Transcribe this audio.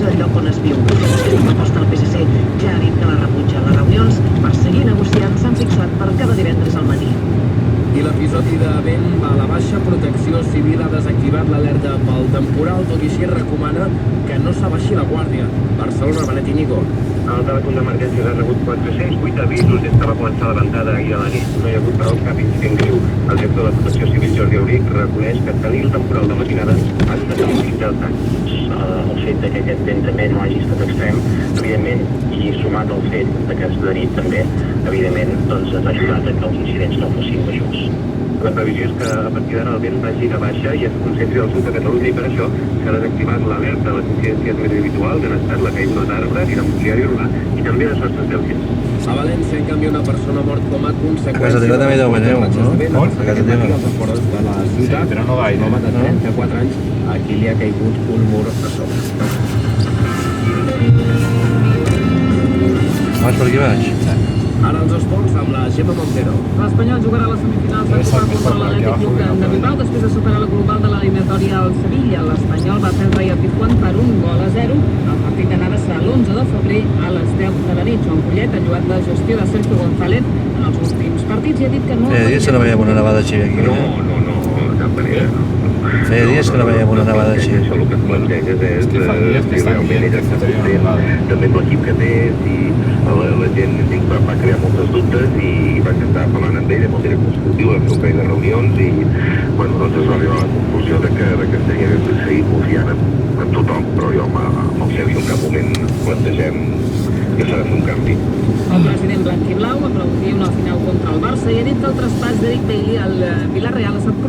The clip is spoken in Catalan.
és el lloc on es viu. Aquesta proposta el PSC ja ha dit que la rebutja. Les reunions per seguir negociant s'han fixat per cada divendres al matí. I l'episodi de vent va a la baixa. Protecció Civil ha desactivat l'alerta pel temporal, tot i així recomana que no s'abaixi la guàrdia. Barcelona, Benet i Nico. El telèfon d'emergències ha rebut 408 avisos des que va començar la ventada ahir a la nit. No hi ha hagut, però, cap incident greu. El director de la Protecció Civil, Jordi Auric, reconeix que tenir el temporal de matinada ha de facilitar el tant. El fet que aquest vent també no hagi estat extrem, evidentment, i sumat al fet que es derivat també, evidentment, doncs ha ajudat a que els incidents no fossin majors. La previsió és que a partir d'ara el vent vagi de baixa i es concentri al sud de Catalunya i per això s'ha desactivat l'alerta. Les incidències més habituals han estat la caiguda d'arbres i la mobiliari urbà i també les nostres dèlcies. A València, en canvi, una persona mort com a conseqüència... A casa teva també deu venir, no? On? A casa teva. A fora de la ciutat, però no gaire. Un home de 34 anys, a qui li ha caigut un mur a sobre. Vaig per aquí baix. Ara els esports amb la Gemma Montero. L'Espanyol jugarà a les semifinals de Copa contra l'Atlètic Club de Bilbao després de superar la global de l'eliminatòria al Sevilla. L'Espanyol va perdre ahir a Pizjuán per 1-0. El partit d'anada serà l'11 de febrer a les 10 de la nit. Joan Collet, enlluat de gestió de Sergio González en els últims partits, i ha dit que no... Feia dies que no veiem una nevada així aquí. No, cap manera, no. Feia dies que no veiem una nevada així. Això el que es planteges és que fa dies que estan realment ella està content també amb l'equip que té, i la gent va crear moltes dubtes i vaig estar parlant amb ell amb el director esportiu, vam fer un parell de reunions i bueno, doncs es va arribar a la conclusió de que seria de seguir confiant en tothom, però jo amb el Sergio en cap moment plantegem que s'ha de fer un canvi. El president blanquiblau aplaudia una final contra el Barça i ha dit que el traspàs d'Eric Bailly al Villarreal ha estat